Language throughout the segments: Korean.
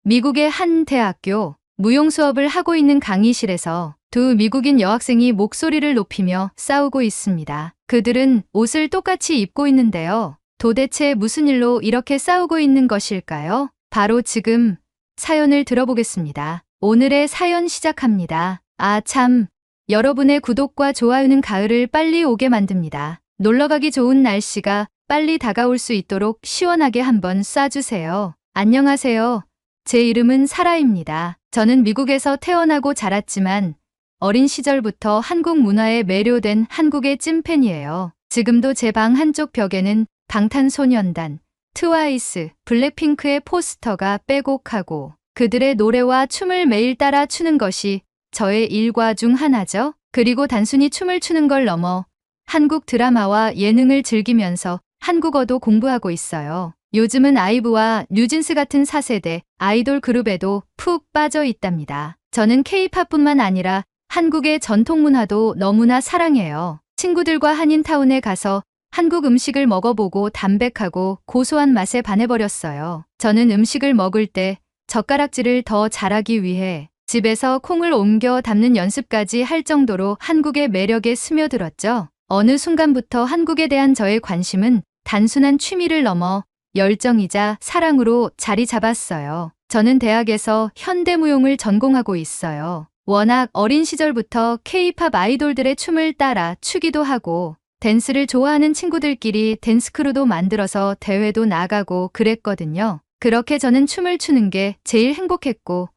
미국의 한 대학교 무용 수업을 하고 있는 강의실에서 두 미국인 여학생이 목소리를 높이며 싸우고 있습니다. 그들은 옷을 똑같이 입고 있는데요. 도대체 무슨 일로 이렇게 싸우고 있는 것일까요? 바로 지금 사연을 들어보겠습니다. 오늘의 사연 시작합니다. 아, 참. 여러분의 구독과 좋아요는 가을을 빨리 오게 만듭니다. 놀러가기 좋은 날씨가 빨리 다가올 수 있도록 시원하게 한번 쏴주세요. 안녕하세요. 제 이름은 사라입니다. 저는 미국에서 태어나고 자랐지만 어린 시절부터 한국 문화에 매료된 한국의 찐팬이에요. 지금도 제 방 한쪽 벽에는 방탄소년단, 트와이스, 블랙핑크의 포스터가 빼곡하고 그들의 노래와 춤을 매일 따라 추는 것이 저의 일과 중 하나죠. 그리고 단순히 춤을 추는 걸 넘어 한국 드라마와 예능을 즐기면서 한국어도 공부하고 있어요. 요즘은 아이브와 뉴진스 같은 4세대 아이돌 그룹에도 푹 빠져 있답니다. 저는 K-팝뿐만 아니라 한국의 전통 문화도 너무나 사랑해요. 친구들과 한인타운에 가서 한국 음식을 먹어보고 담백하고 고소한 맛에 반해버렸어요. 저는 음식을 먹을 때 젓가락질을 더 잘하기 위해 집에서 콩을 옮겨 담는 연습까지 할 정도로 한국의 매력에 스며들었죠. 어느 순간부터 한국에 대한 저의 관심은 단순한 취미를 넘어 열정이자 사랑으로 자리 잡았어요. 저는 대학에서 현대무용을 전공하고 있어요. 워낙 어린 시절부터 K-팝 아이돌들의 춤을 따라 추기도 하고 댄스를 좋아하는 친구들끼리 댄스크루도 만들어서 대회도 나가고 그랬거든요. 그렇게 저는 춤을 추는 게 제일 행복했고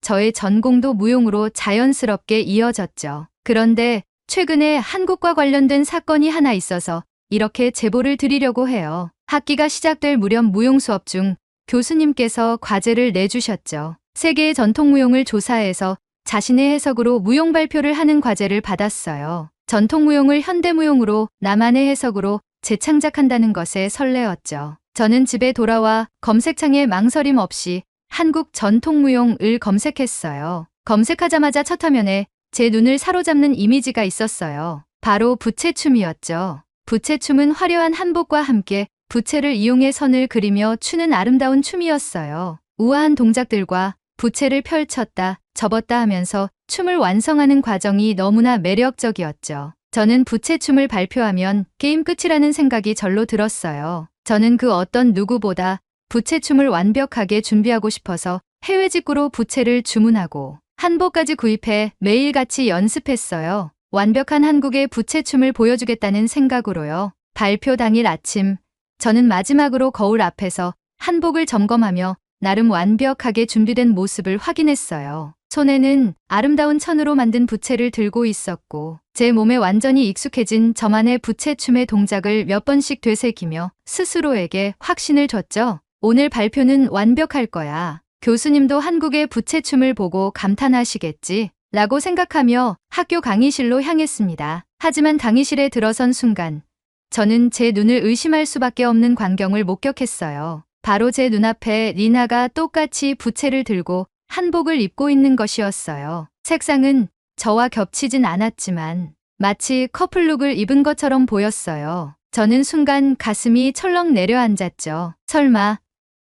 저의 전공도 무용으로 자연스럽게 이어졌죠. 그런데 최근에 한국과 관련된 사건이 하나 있어서 이렇게 제보를 드리려고 해요. 학기가 시작될 무렵 무용 수업 중 교수님께서 과제를 내주셨죠. 세계의 전통 무용을 조사해서 자신의 해석으로 무용 발표를 하는 과제를 받았어요. 전통 무용을 현대 무용으로 나만의 해석으로 재창작한다는 것에 설레었죠. 저는 집에 돌아와 검색창에 망설임 없이 한국 전통 무용을 검색했어요. 검색하자마자 첫 화면에 제 눈을 사로잡는 이미지가 있었어요. 바로 부채춤이었죠. 부채춤은 화려한 한복과 함께 부채를 이용해 선을 그리며 추는 아름다운 춤이었어요. 우아한 동작들과 부채를 펼쳤다, 접었다 하면서 춤을 완성하는 과정이 너무나 매력적이었죠. 저는 부채춤을 발표하면 게임 끝이라는 생각이 절로 들었어요. 저는 그 어떤 누구보다 부채춤을 완벽하게 준비하고 싶어서 해외 직구로 부채를 주문하고 한복까지 구입해 매일같이 연습했어요. 완벽한 한국의 부채춤을 보여주겠다는 생각으로요. 발표 당일 아침, 저는 마지막으로 거울 앞에서 한복을 점검하며 나름 완벽하게 준비된 모습을 확인했어요. 손에는 아름다운 천으로 만든 부채를 들고 있었고 제 몸에 완전히 익숙해진 저만의 부채춤의 동작을 몇 번씩 되새기며 스스로에게 확신을 줬죠. 오늘 발표는 완벽할 거야. 교수님도 한국의 부채춤을 보고 감탄하시겠지 라고 생각하며 학교 강의실로 향했습니다. 하지만 강의실에 들어선 순간 저는 제 눈을 의심할 수밖에 없는 광경을 목격했어요. 바로 제 눈앞에 리나가 똑같이 부채를 들고 한복을 입고 있는 것이었어요. 색상은 저와 겹치진 않았지만 마치 커플룩을 입은 것처럼 보였어요. 저는 순간 가슴이 철렁 내려앉았죠. 설마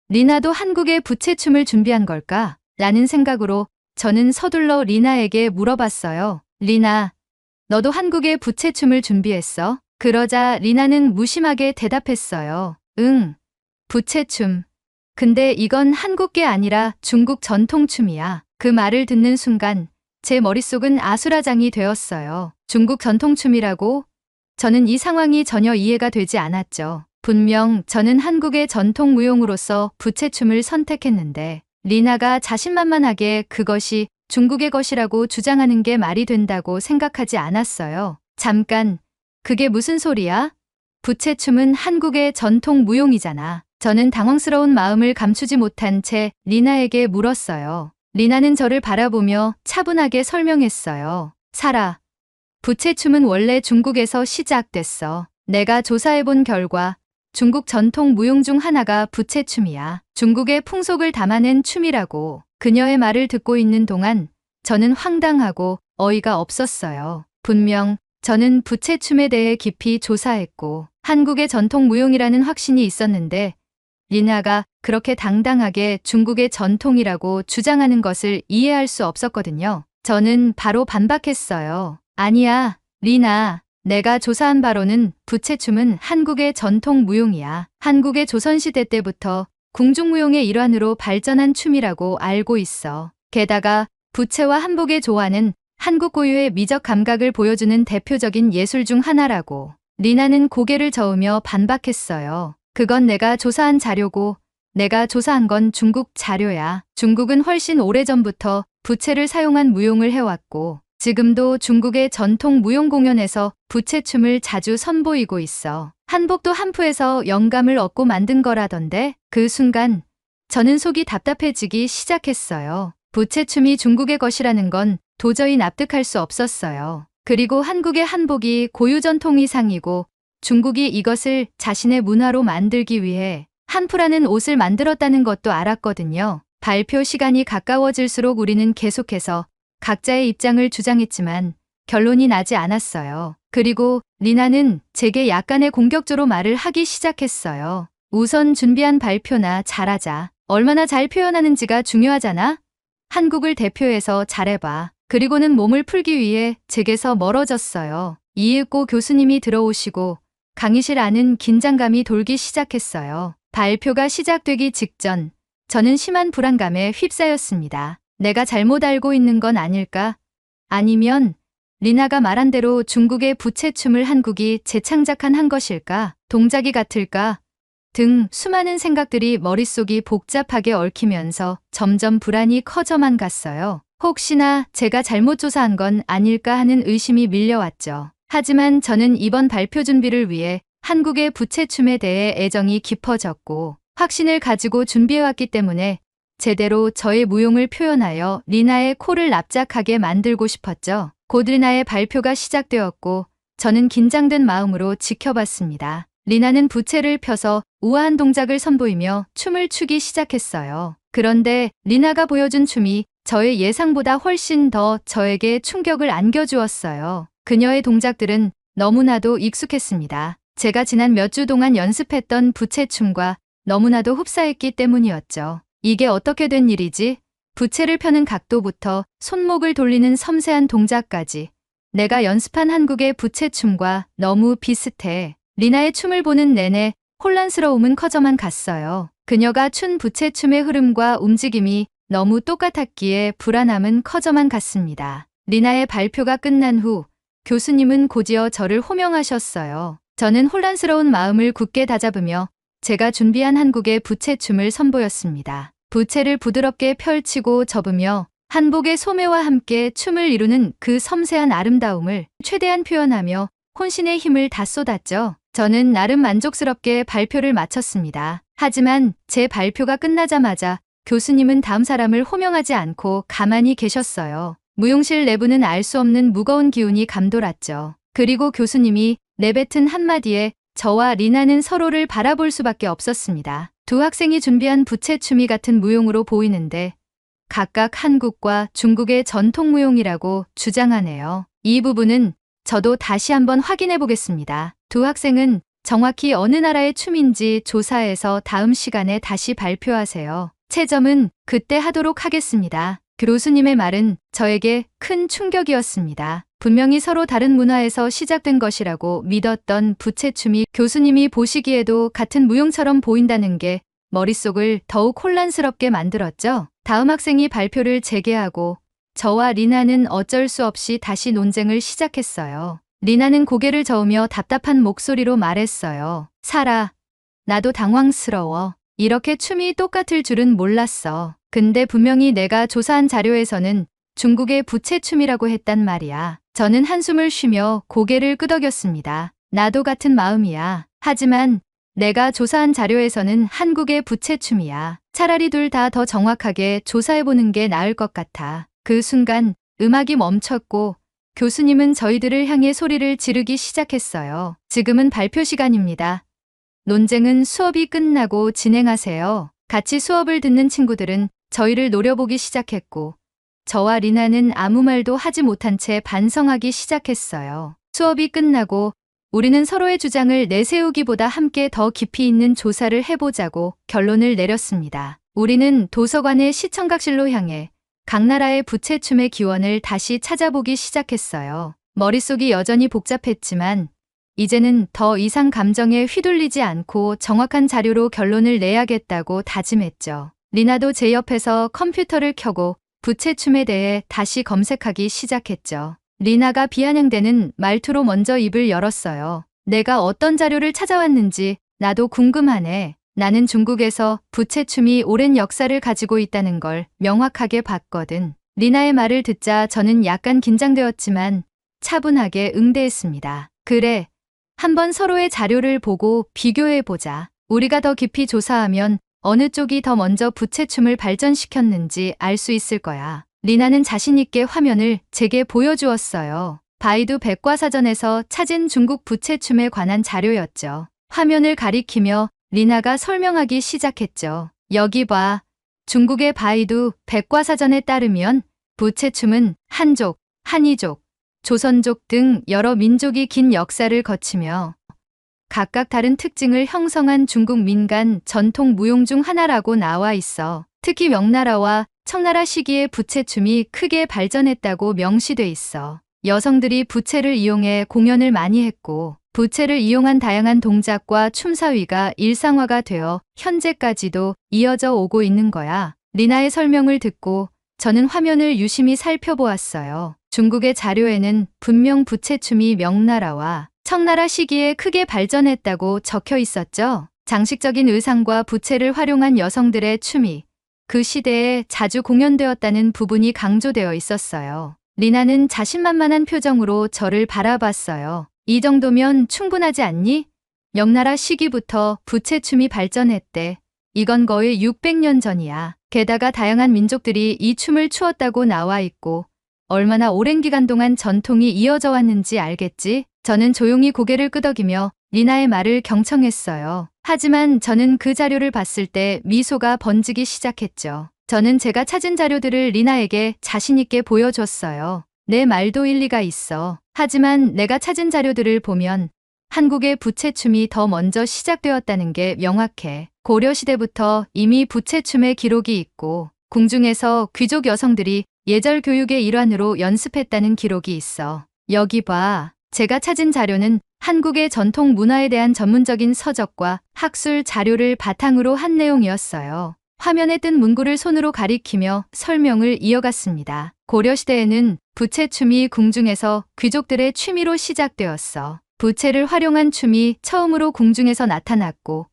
리나도 한국의 부채춤을 준비한 걸까? 라는 생각으로 저는 서둘러 리나에게 물어봤어요. 리나, 너도 한국의 부채춤을 준비했어? 그러자 리나는 무심하게 대답했어요. 응, 부채춤. 근데 이건 한국게 아니라 중국 전통춤이야. 그 말을 듣는 순간 제 머릿속은 아수라장이 되었어요. 중국 전통춤이라고? 저는 이 상황이 전혀 이해가 되지 않았죠. 분명 저는 한국의 전통 무용으로서 부채춤을 선택했는데 리나가 자신만만하게 그것이 중국의 것이라고 주장하는 게 말이 된다고 생각하지 않았어요. 잠깐, 그게 무슨 소리야? 부채춤은 한국의 전통 무용이잖아. 저는 당황스러운 마음을 감추지 못한 채 리나에게 물었어요. 리나는 저를 바라보며 차분하게 설명했어요. 사라, 부채춤은 원래 중국에서 시작됐어. 내가 조사해본 결과 중국 전통 무용 중 하나가 부채춤이야. 중국의 풍속을 담아낸 춤이라고. 그녀의 말을 듣고 있는 동안 저는 황당하고 어이가 없었어요. 분명 저는 부채춤에 대해 깊이 조사했고 한국의 전통 무용이라는 확신이 있었는데 리나가 그렇게 당당하게 중국의 전통이라고 주장하는 것을 이해할 수 없었거든요. 저는 바로 반박했어요. 아니야, 리나. 내가 조사한 바로는 부채춤은 한국의 전통 무용이야. 한국의 조선시대 때부터 궁중무용의 일환으로 발전한 춤이라고 알고 있어. 게다가 부채와 한복의 조화는 한국 고유의 미적 감각을 보여주는 대표적인 예술 중 하나라고. 리나는 고개를 저으며 반박했어요. 그건 내가 조사한 자료고 내가 조사한 건 중국 자료야. 중국은 훨씬 오래전부터 부채를 사용한 무용을 해왔고 지금도 중국의 전통 무용 공연에서 부채춤을 자주 선보이고 있어. 한복도 한푸에서 영감을 얻고 만든 거라던데. 그 순간 저는 속이 답답해지기 시작했어요. 부채춤이 중국의 것이라는 건 도저히 납득할 수 없었어요. 그리고 한국의 한복이 고유 전통 의상이고 중국이 이것을 자신의 문화로 만들기 위해 한푸라는 옷을 만들었다는 것도 알았거든요. 발표 시간이 가까워질수록 우리는 계속해서 각자의 입장을 주장했지만 결론이 나지 않았어요. 그리고 리나는 제게 약간의 공격적으로 말을 하기 시작했어요. 우선 준비한 발표나 잘하자. 얼마나 잘 표현하는지가 중요하잖아. 한국을 대표해서 잘해봐. 그리고는 몸을 풀기 위해 제게서 멀어졌어요. 이윽고 교수님이 들어오시고 강의실 안은 긴장감이 돌기 시작했어요. 발표가 시작되기 직전 저는 심한 불안감에 휩싸였습니다. 내가 잘못 알고 있는 건 아닐까? 아니면 리나가 말한 대로 중국의 부채춤을 한국이 재창작한 한 것일까? 동작이 같을까? 등 수많은 생각들이 머릿속이 복잡하게 얽히면서 점점 불안이 커져만 갔어요. 혹시나 제가 잘못 조사한 건 아닐까 하는 의심이 밀려왔죠. 하지만 저는 이번 발표 준비를 위해 한국의 부채춤에 대해 애정이 깊어졌고 확신을 가지고 준비해왔기 때문에 제대로 저의 무용을 표현하여 리나의 코를 납작하게 만들고 싶었죠. 곧 리나의 발표가 시작되었고 저는 긴장된 마음으로 지켜봤습니다. 리나는 부채를 펴서 우아한 동작을 선보이며 춤을 추기 시작했어요. 그런데 리나가 보여준 춤이 저의 예상보다 훨씬 더 저에게 충격을 안겨주었어요. 그녀의 동작들은 너무나도 익숙했습니다. 제가 지난 몇 주 동안 연습했던 부채춤과 너무나도 흡사했기 때문이었죠. 이게 어떻게 된 일이지? 부채를 펴는 각도부터 손목을 돌리는 섬세한 동작까지 내가 연습한 한국의 부채춤과 너무 비슷해. 리나의 춤을 보는 내내 혼란스러움은 커져만 갔어요. 그녀가 춘 부채춤의 흐름과 움직임이 너무 똑같았기에 불안함은 커져만 갔습니다. 리나의 발표가 끝난 후 교수님은 곧이어 저를 호명하셨어요. 저는 혼란스러운 마음을 굳게 다잡으며 제가 준비한 한국의 부채춤을 선보였습니다. 부채를 부드럽게 펼치고 접으며 한복의 소매와 함께 춤을 이루는 그 섬세한 아름다움을 최대한 표현하며 혼신의 힘을 다 쏟았죠. 저는 나름 만족스럽게 발표를 마쳤습니다. 하지만 제 발표가 끝나자마자 교수님은 다음 사람을 호명하지 않고 가만히 계셨어요. 무용실 내부는 알 수 없는 무거운 기운이 감돌았죠. 그리고 교수님이 내뱉은 한마디에 저와 리나는 서로를 바라볼 수밖에 없었습니다. 두 학생이 준비한 부채춤이 같은 무용으로 보이는데 각각 한국과 중국의 전통 무용이라고 주장하네요. 이 부분은 저도 다시 한번 확인해 보겠습니다. 두 학생은 정확히 어느 나라의 춤인지 조사해서 다음 시간에 다시 발표하세요. 채점은 그때 하도록 하겠습니다. 교수님의 말은 저에게 큰 충격이었습니다. 분명히 서로 다른 문화에서 시작된 것이라고 믿었던 부채춤이 교수님이 보시기에도 같은 무용처럼 보인다는 게 머릿속을 더욱 혼란스럽게 만들었죠. 다음 학생이 발표를 재개하고 저와 리나는 어쩔 수 없이 다시 논쟁을 시작했어요. 리나는 고개를 저으며 답답한 목소리로 말했어요. 사라, 나도 당황스러워. 이렇게 춤이 똑같을 줄은 몰랐어. 근데 분명히 내가 조사한 자료에서는 중국의 부채춤이라고 했단 말이야. 저는 한숨을 쉬며 고개를 끄덕였습니다. 나도 같은 마음이야. 하지만 내가 조사한 자료에서는 한국의 부채춤이야. 차라리 둘 다 더 정확하게 조사해보는 게 나을 것 같아. 그 순간 음악이 멈췄고 교수님은 저희들을 향해 소리를 지르기 시작했어요. 지금은 발표 시간입니다. 논쟁은 수업이 끝나고 진행하세요. 같이 수업을 듣는 친구들은 저희를 노려보기 시작했고 저와 리나는 아무 말도 하지 못한 채 반성하기 시작했어요. 수업이 끝나고 우리는 서로의 주장을 내세우기보다 함께 더 깊이 있는 조사를 해보자고 결론을 내렸습니다. 우리는 도서관의 시청각실로 향해 각 나라의 부채춤의 기원을 다시 찾아보기 시작했어요. 머릿속이 여전히 복잡했지만 이제는 더 이상 감정에 휘둘리지 않고 정확한 자료로 결론을 내야겠다고 다짐했죠. 리나도 제 옆에서 컴퓨터를 켜고 부채춤에 대해 다시 검색하기 시작했죠. 리나가 비아냥대는 말투로 먼저 입을 열었어요. 내가 어떤 자료를 찾아왔는지 나도 궁금하네. 나는 중국에서 부채춤이 오랜 역사를 가지고 있다는 걸 명확하게 봤거든. 리나의 말을 듣자 저는 약간 긴장되었지만 차분하게 응대했습니다. 그래, 한번 서로의 자료를 보고 비교해보자. 우리가 더 깊이 조사하면 어느 쪽이 더 먼저 부채춤을 발전시켰는지 알 수 있을 거야. 리나는 자신있게 화면을 제게 보여주었어요. 바이두 백과사전에서 찾은 중국 부채춤에 관한 자료였죠. 화면을 가리키며 리나가 설명하기 시작했죠. 여기 봐. 중국의 바이두 백과사전에 따르면 부채춤은 한족, 한이족, 조선족 등 여러 민족이 긴 역사를 거치며 각각 다른 특징을 형성한 중국 민간 전통 무용 중 하나라고 나와 있어. 특히 명나라와 청나라 시기에 부채춤이 크게 발전했다고 명시돼 있어. 여성들이 부채를 이용해 공연을 많이 했고 부채를 이용한 다양한 동작과 춤사위가 일상화가 되어 현재까지도 이어져 오고 있는 거야. 리나의 설명을 듣고 저는 화면을 유심히 살펴보았어요. 중국의 자료에는 분명 부채춤이 명나라와 청나라 시기에 크게 발전했다고 적혀 있었죠. 장식적인 의상과 부채를 활용한 여성들의 춤이 그 시대에 자주 공연되었다는 부분이 강조되어 있었어요. 리나는 자신만만한 표정으로 저를 바라봤어요. 이 정도면 충분하지 않니? 명나라 시기부터 부채춤이 발전했대. 이건 거의 600년 전이야. 게다가 다양한 민족들이 이 춤을 추었다고 나와 있고 얼마나 오랜 기간 동안 전통이 이어져 왔는지 알겠지? 저는 조용히 고개를 끄덕이며 리나의 말을 경청했어요. 하지만 저는 그 자료를 봤을 때 미소가 번지기 시작했죠. 저는 제가 찾은 자료들을 리나에게 자신있게 보여줬어요. 내 말도 일리가 있어. 하지만 내가 찾은 자료들을 보면 한국의 부채춤이 더 먼저 시작되었다는 게 명확해. 고려시대부터 이미 부채춤의 기록이 있고 궁중에서 귀족 여성들이 예절 교육의 일환으로 연습했다는 기록이 있어. 여기 봐. 제가 찾은 자료는 한국의 전통 문화에 대한 전문적인 서적과 학술 자료를 바탕으로 한 내용이었어요. 화면에 뜬 문구를 손으로 가리키며 설명을 이어갔습니다. 고려시대에는 부채춤이 궁중에서 귀족들의 취미로 시작되었어. 부채를 활용한 춤이 처음으로 궁중에서 나타났고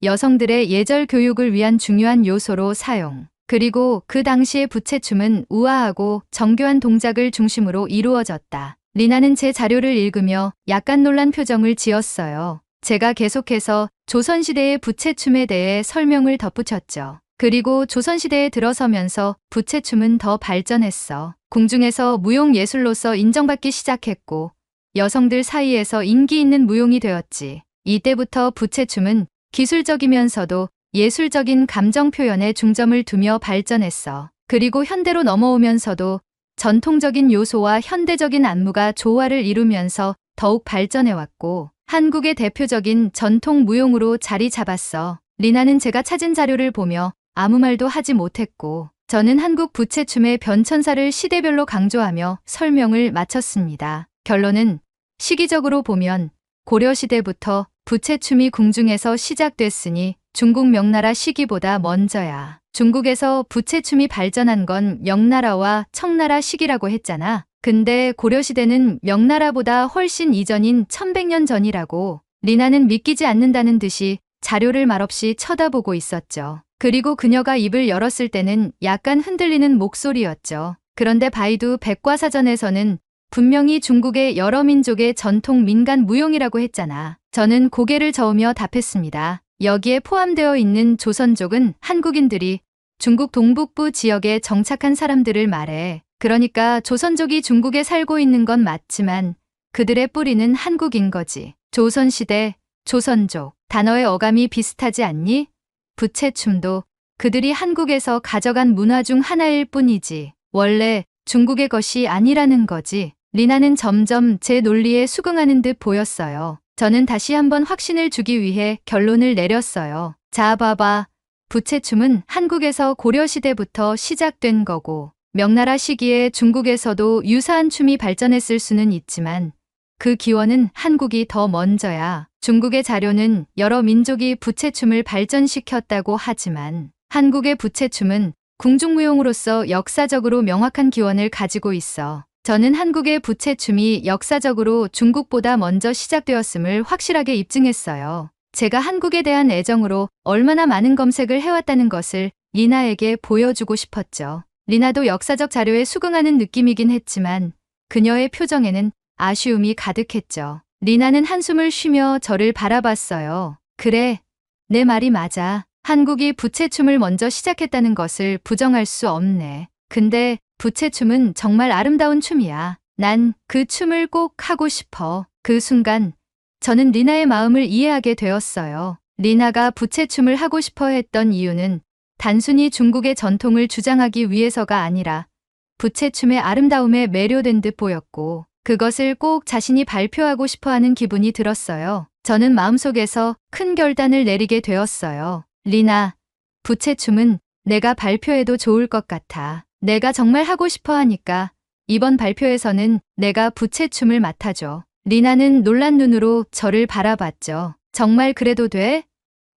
여성들의 예절 교육을 위한 중요한 요소로 사용. 그리고 그 당시의 부채춤은 우아하고 정교한 동작을 중심으로 이루어졌다. 리나는 제 자료를 읽으며 약간 놀란 표정을 지었어요. 제가 계속해서 조선시대의 부채춤에 대해 설명을 덧붙였죠. 그리고 조선시대에 들어서면서 부채춤은 더 발전했어. 궁중에서 무용 예술로서 인정받기 시작했고 여성들 사이에서 인기 있는 무용이 되었지. 이때부터 부채춤은 기술적이면서도 예술적인 감정 표현에 중점을 두며 발전했어. 그리고 현대로 넘어오면서도 전통적인 요소와 현대적인 안무가 조화를 이루면서 더욱 발전해왔고 한국의 대표적인 전통 무용으로 자리 잡았어. 리나는 제가 찾은 자료를 보며 아무 말도 하지 못했고 저는 한국 부채춤의 변천사를 시대별로 강조하며 설명을 마쳤습니다. 결론은 시기적으로 보면 고려시대부터 부채춤이 궁중에서 시작됐으니 중국 명나라 시기보다 먼저야. 중국에서 부채춤이 발전한 건 명나라와 청나라 시기라고 했잖아. 근데 고려시대는 명나라보다 훨씬 이전인 1100년 전이라고. 리나는 믿기지 않는다는 듯이 자료를 말없이 쳐다보고 있었죠. 그리고 그녀가 입을 열었을 때는 약간 흔들리는 목소리였죠. 그런데 바이두 백과사전에서는 분명히 중국의 여러 민족의 전통 민간 무용이라고 했잖아. 저는 고개를 저으며 답했습니다. 여기에 포함되어 있는 조선족은 한국인들이 중국 동북부 지역에 정착한 사람들을 말해. 그러니까 조선족이 중국에 살고 있는 건 맞지만 그들의 뿌리는 한국인 거지. 조선시대, 조선족. 단어의 어감이 비슷하지 않니? 부채춤도 그들이 한국에서 가져간 문화 중 하나일 뿐이지. 원래 중국의 것이 아니라는 거지. 리나는 점점 제 논리에 수긍하는 듯 보였어요. 저는 다시 한번 확신을 주기 위해 결론을 내렸어요. 자, 봐봐. 부채춤은 한국에서 고려시대부터 시작된 거고, 명나라 시기에 중국에서도 유사한 춤이 발전했을 수는 있지만, 그 기원은 한국이 더 먼저야. 중국의 자료는 여러 민족이 부채춤을 발전시켰다고 하지만, 한국의 부채춤은 궁중무용으로서 역사적으로 명확한 기원을 가지고 있어. 저는 한국의 부채춤이 역사적으로 중국보다 먼저 시작되었음을 확실하게 입증했어요. 제가 한국에 대한 애정으로 얼마나 많은 검색을 해왔다는 것을 리나에게 보여주고 싶었죠. 리나도 역사적 자료에 수긍하는 느낌이긴 했지만 그녀의 표정에는 아쉬움이 가득했죠. 리나는 한숨을 쉬며 저를 바라봤어요. 그래, 내 말이 맞아. 한국이 부채춤을 먼저 시작했다는 것을 부정할 수 없네. 근데 부채춤은 정말 아름다운 춤이야. 난 그 춤을 꼭 하고 싶어. 그 순간 저는 리나의 마음을 이해하게 되었어요. 리나가 부채춤을 하고 싶어 했던 이유는 단순히 중국의 전통을 주장하기 위해서가 아니라 부채춤의 아름다움에 매료된 듯 보였고 그것을 꼭 자신이 발표하고 싶어 하는 기분이 들었어요. 저는 마음속에서 큰 결단을 내리게 되었어요. 리나, 부채춤은 내가 발표해도 좋을 것 같아. 내가 정말 하고 싶어 하니까 이번 발표에서는 내가 부채춤을 맡아줘. 리나는 놀란 눈으로 저를 바라봤죠. 정말 그래도 돼?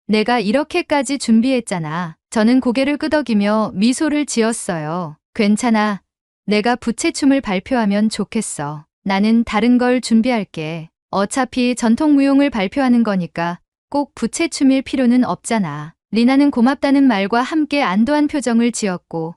내가 이렇게까지 준비했잖아. 저는 고개를 끄덕이며 미소를 지었어요. 괜찮아. 내가 부채춤을 발표하면 좋겠어. 나는 다른 걸 준비할게. 어차피 전통무용을 발표하는 거니까 꼭 부채춤일 필요는 없잖아. 리나는 고맙다는 말과 함께 안도한 표정을 지었고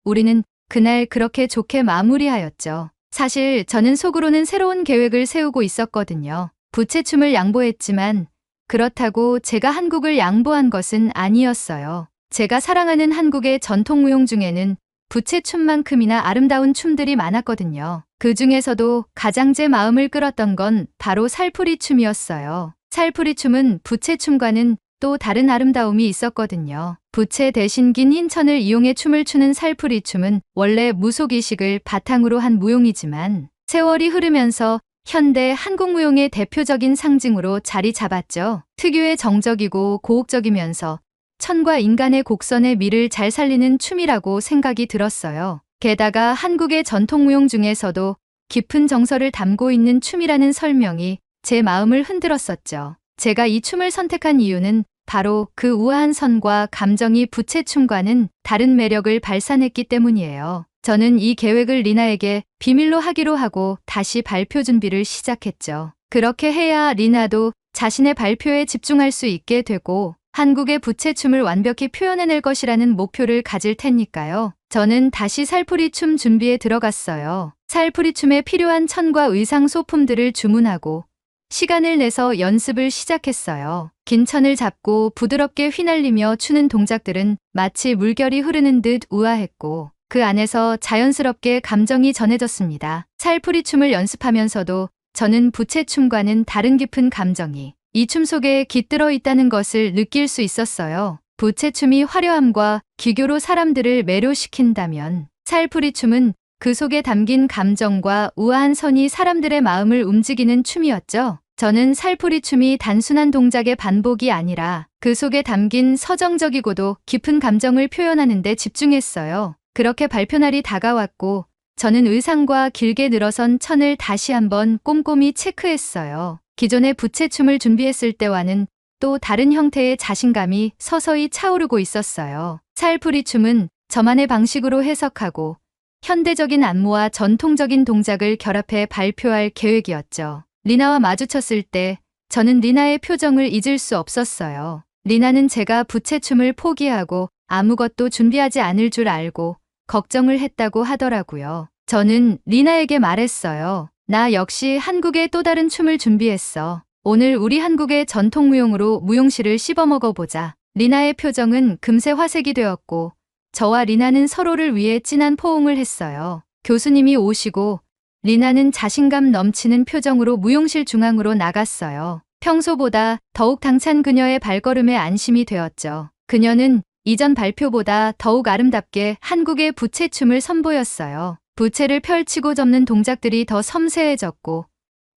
우리는 그날 그렇게 좋게 마무리하였죠. 사실 저는 속으로는 새로운 계획을 세우고 있었거든요. 부채춤을 양보했지만 그렇다고 제가 한국을 양보한 것은 아니었어요. 제가 사랑하는 한국의 전통무용 중에는 부채춤만큼이나 아름다운 춤들이 많았거든요. 그 중에서도 가장 제 마음을 끌었던 건 바로 살풀이 춤이었어요. 살풀이 춤은 부채춤과는 또 다른 아름다움이 있었거든요. 부채 대신 긴 흰 천을 이용해 춤을 추는 살풀이 춤은 원래 무속의식을 바탕으로 한 무용이지만 세월이 흐르면서 현대 한국 무용의 대표적인 상징으로 자리 잡았죠. 특유의 정적이고 고혹적이면서 천과 인간의 곡선의 미를 잘 살리는 춤이라고 생각이 들었어요. 게다가 한국의 전통무용 중에서도 깊은 정서를 담고 있는 춤이라는 설명이 제 마음을 흔들었었죠. 제가 이 춤을 선택한 이유는 바로 그 우아한 선과 감정이 부채춤과는 다른 매력을 발산했기 때문이에요. 저는 이 계획을 리나에게 비밀로 하기로 하고 다시 발표 준비를 시작했죠. 그렇게 해야 리나도 자신의 발표에 집중할 수 있게 되고 한국의 부채춤을 완벽히 표현해낼 것이라는 목표를 가질 테니까요. 저는 다시 살풀이 춤 준비에 들어갔어요. 살풀이 춤에 필요한 천과 의상 소품들을 주문하고 시간을 내서 연습을 시작했어요. 긴 천을 잡고 부드럽게 휘날리며 추는 동작들은 마치 물결이 흐르는 듯 우아했고 그 안에서 자연스럽게 감정이 전해졌습니다. 살풀이 춤을 연습하면서도 저는 부채춤과는 다른 깊은 감정이 이 춤 속에 깃들어 있다는 것을 느낄 수 있었어요. 부채춤이 화려함과 기교로 사람들을 매료시킨다면 살풀이 춤은 그 속에 담긴 감정과 우아한 선이 사람들의 마음을 움직이는 춤이었죠. 저는 살풀이 춤이 단순한 동작의 반복이 아니라 그 속에 담긴 서정적이고도 깊은 감정을 표현하는 데 집중했어요. 그렇게 발표날이 다가왔고 저는 의상과 길게 늘어선 천을 다시 한번 꼼꼼히 체크했어요. 기존의 부채춤을 준비했을 때와는 또 다른 형태의 자신감이 서서히 차오르고 있었어요. 살풀이 춤은 저만의 방식으로 해석하고 현대적인 안무와 전통적인 동작을 결합해 발표할 계획이었죠. 리나와 마주쳤을 때 저는 리나의 표정을 잊을 수 없었어요. 리나는 제가 부채춤을 포기하고 아무것도 준비하지 않을 줄 알고 걱정을 했다고 하더라고요. 저는 리나에게 말했어요. 나 역시 한국의 또 다른 춤을 준비했어. 오늘 우리 한국의 전통무용으로 무용실을 씹어먹어보자. 리나의 표정은 금세 화색이 되었고 저와 리나는 서로를 위해 진한 포옹을 했어요. 교수님이 오시고 리나는 자신감 넘치는 표정으로 무용실 중앙으로 나갔어요. 평소보다 더욱 당찬 그녀의 발걸음에 안심이 되었죠. 그녀는 이전 발표보다 더욱 아름답게 한국의 부채춤을 선보였어요. 부채를 펼치고 접는 동작들이 더 섬세해졌고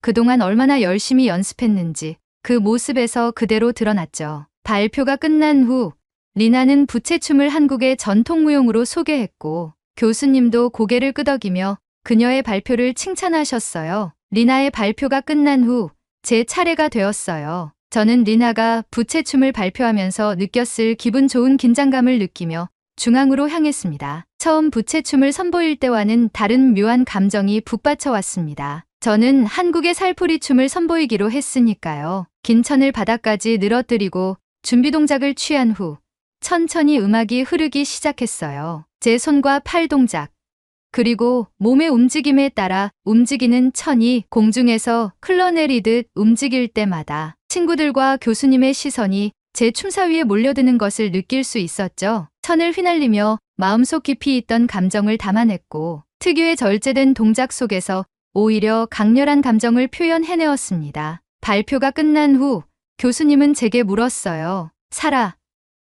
그동안 얼마나 열심히 연습했는지 그 모습에서 그대로 드러났죠. 발표가 끝난 후 리나는 부채춤을 한국의 전통무용으로 소개했고 교수님도 고개를 끄덕이며 그녀의 발표를 칭찬하셨어요. 리나의 발표가 끝난 후 제 차례가 되었어요. 저는 리나가 부채춤을 발표하면서 느꼈을 기분 좋은 긴장감을 느끼며 중앙으로 향했습니다. 처음 부채춤을 선보일 때와는 다른 묘한 감정이 북받쳐 왔습니다. 저는 한국의 살풀이춤을 선보이기로 했으니까요. 긴 천을 바닥까지 늘어뜨리고 준비 동작을 취한 후 천천히 음악이 흐르기 시작했어요. 제 손과 팔 동작, 그리고 몸의 움직임에 따라 움직이는 천이 공중에서 흘러내리듯 움직일 때마다 친구들과 교수님의 시선이 제 춤사 위에 몰려드는 것을 느낄 수 있었죠. 천을 휘날리며 마음속 깊이 있던 감정을 담아냈고 특유의 절제된 동작 속에서 오히려 강렬한 감정을 표현해내었습니다. 발표가 끝난 후 교수님은 제게 물었어요. 사라,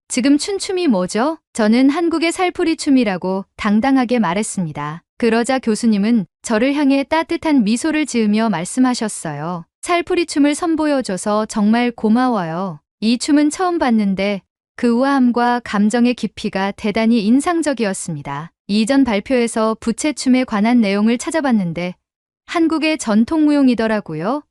지금 춘 춤이 뭐죠? 저는 한국의 살풀이 춤이라고 당당하게 말했습니다. 그러자 교수님은 저를 향해 따뜻한 미소를 지으며 말씀하셨어요. 살풀이 춤을 선보여줘서 정말 고마워요. 이 춤은 처음 봤는데 그 우아함과 감정의 깊이가 대단히 인상적이었습니다. 이전 발표에서 부채춤에 관한 내용을 찾아봤는데 한국의 전통무용이더라고요.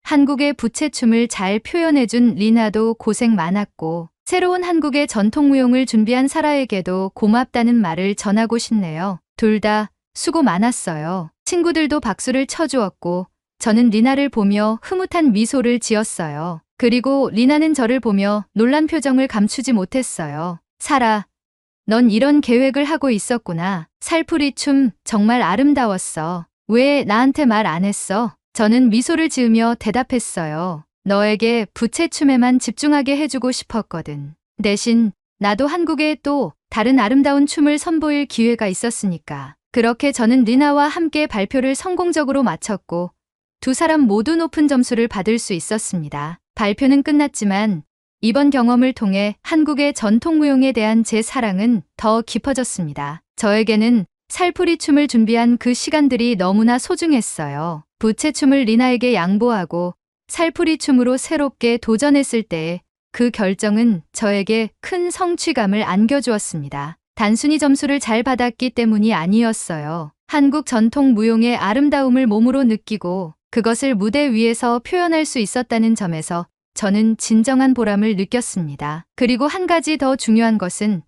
한국의 부채춤을 잘 표현해준 리나도 고생 많았고 새로운 한국의 전통무용을 준비한 사라에게도 고맙다는 말을 전하고 싶네요. 둘 다 수고 많았어요. 친구들도 박수를 쳐주었고 저는 리나를 보며 흐뭇한 미소를 지었어요. 그리고 리나는 저를 보며 놀란 표정을 감추지 못했어요. 사라, 넌 이런 계획을 하고 있었구나. 살풀이 춤 정말 아름다웠어. 왜 나한테 말 안 했어? 저는 미소를 지으며 대답했어요. 너에게 부채춤에만 집중하게 해주고 싶었거든. 대신 나도 한국에 또 다른 아름다운 춤을 선보일 기회가 있었으니까. 그렇게 저는 리나와 함께 발표를 성공적으로 마쳤고 두 사람 모두 높은 점수를 받을 수 있었습니다. 발표는 끝났지만 이번 경험을 통해 한국의 전통무용에 대한 제 사랑은 더 깊어졌습니다. 저에게는 살풀이 춤을 준비한 그 시간들이 너무나 소중했어요. 부채춤을 리나에게 양보하고 살풀이 춤으로 새롭게 도전했을 때의 그 결정은 저에게 큰 성취감을 안겨주었습니다. 단순히 점수를 잘 받았기 때문이 아니었어요. 한국 전통 무용의 아름다움을 몸으로 느끼고 그것을 무대 위에서 표현할 수 있었다는 점에서 저는 진정한 보람을 느꼈습니다. 그리고 한 가지 더 중요한 것은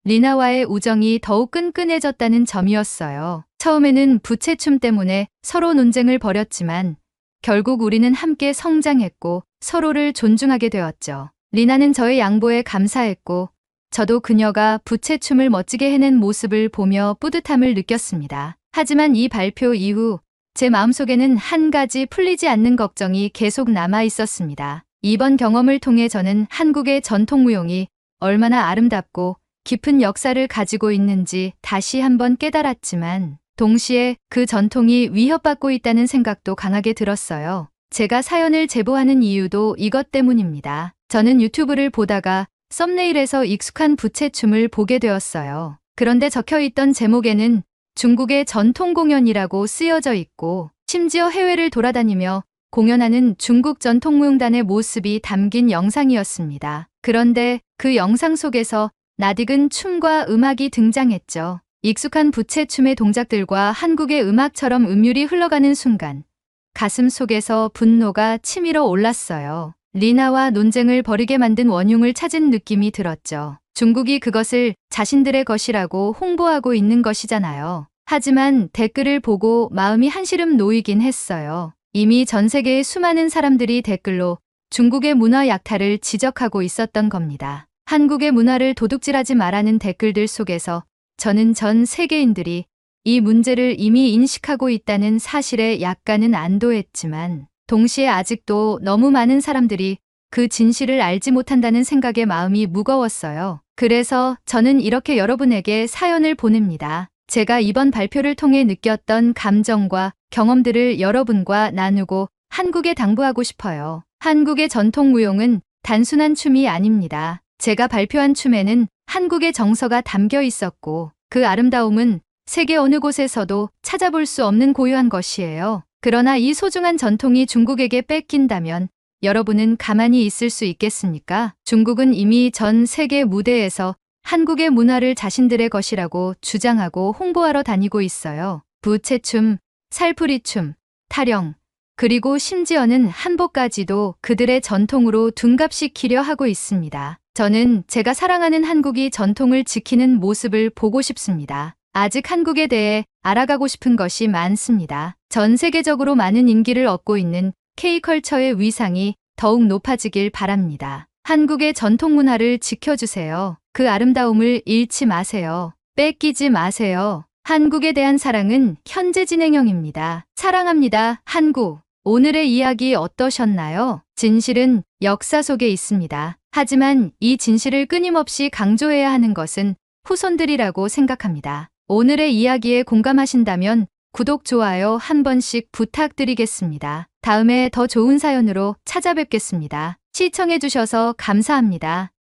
리나와의 우정이 더욱 끈끈해졌다는 점이었어요. 처음에는 부채춤 때문에 서로 논쟁을 벌였지만 결국 우리는 함께 성장했고 서로를 존중하게 되었죠. 리나는 저의 양보에 감사했고 저도 그녀가 부채춤을 멋지게 해낸 모습을 보며 뿌듯함을 느꼈습니다. 하지만 이 발표 이후 제 마음속에는 한 가지 풀리지 않는 걱정이 계속 남아 있었습니다. 이번 경험을 통해 저는 한국의 전통무용이 얼마나 아름답고 깊은 역사를 가지고 있는지 다시 한번 깨달았지만 동시에 그 전통이 위협받고 있다는 생각도 강하게 들었어요. 제가 사연을 제보하는 이유도 이것 때문입니다. 저는 유튜브를 보다가 썸네일에서 익숙한 부채춤을 보게 되었어요. 그런데 적혀있던 제목에는 중국의 전통 공연이라고 쓰여져 있고 심지어 해외를 돌아다니며 공연하는 중국 전통무용단의 모습이 담긴 영상이었습니다. 그런데 그 영상 속에서 낯익은 춤과 음악이 등장했죠. 익숙한 부채춤의 동작들과 한국의 음악처럼 음율이 흘러가는 순간 가슴 속에서 분노가 치밀어 올랐어요. 리나와 논쟁을 벌이게 만든 원흉을 찾은 느낌이 들었죠. 중국이 그것을 자신들의 것이라고 홍보하고 있는 것이잖아요. 하지만 댓글을 보고 마음이 한시름 놓이긴 했어요. 이미 전 세계의 수많은 사람들이 댓글로 중국의 문화 약탈을 지적하고 있었던 겁니다. 한국의 문화를 도둑질하지 말라는 댓글들 속에서 저는 전 세계인들이 이 문제를 이미 인식하고 있다는 사실에 약간은 안도했지만 동시에 아직도 너무 많은 사람들이 그 진실을 알지 못한다는 생각에 마음이 무거웠어요. 그래서 저는 이렇게 여러분에게 사연을 보냅니다. 제가 이번 발표를 통해 느꼈던 감정과 경험들을 여러분과 나누고 한국에 당부하고 싶어요. 한국의 전통무용은 단순한 춤이 아닙니다. 제가 발표한 춤에는 한국의 정서가 담겨 있었고 그 아름다움은 세계 어느 곳에서도 찾아볼 수 없는 고유한 것이에요. 그러나 이 소중한 전통이 중국에게 뺏긴다면 여러분은 가만히 있을 수 있겠습니까? 중국은 이미 전 세계 무대에서 한국의 문화를 자신들의 것이라고 주장하고 홍보하러 다니고 있어요. 부채춤, 살풀이춤, 타령, 그리고 심지어는 한복까지도 그들의 전통으로 둔갑시키려 하고 있습니다. 저는 제가 사랑하는 한국이 전통을 지키는 모습을 보고 싶습니다. 아직 한국에 대해 알아가고 싶은 것이 많습니다. 전 세계적으로 많은 인기를 얻고 있는 K컬처의 위상이 더욱 높아지길 바랍니다. 한국의 전통 문화를 지켜주세요. 그 아름다움을 잃지 마세요. 뺏기지 마세요. 한국에 대한 사랑은 현재 진행형입니다. 사랑합니다, 한국. 오늘의 이야기 어떠셨나요? 진실은 역사 속에 있습니다. 하지만 이 진실을 끊임없이 강조해야 하는 것은 후손들이라고 생각합니다. 오늘의 이야기에 공감하신다면 구독, 좋아요 한 번씩 부탁드리겠습니다. 다음에 더 좋은 사연으로 찾아뵙겠습니다. 시청해주셔서 감사합니다.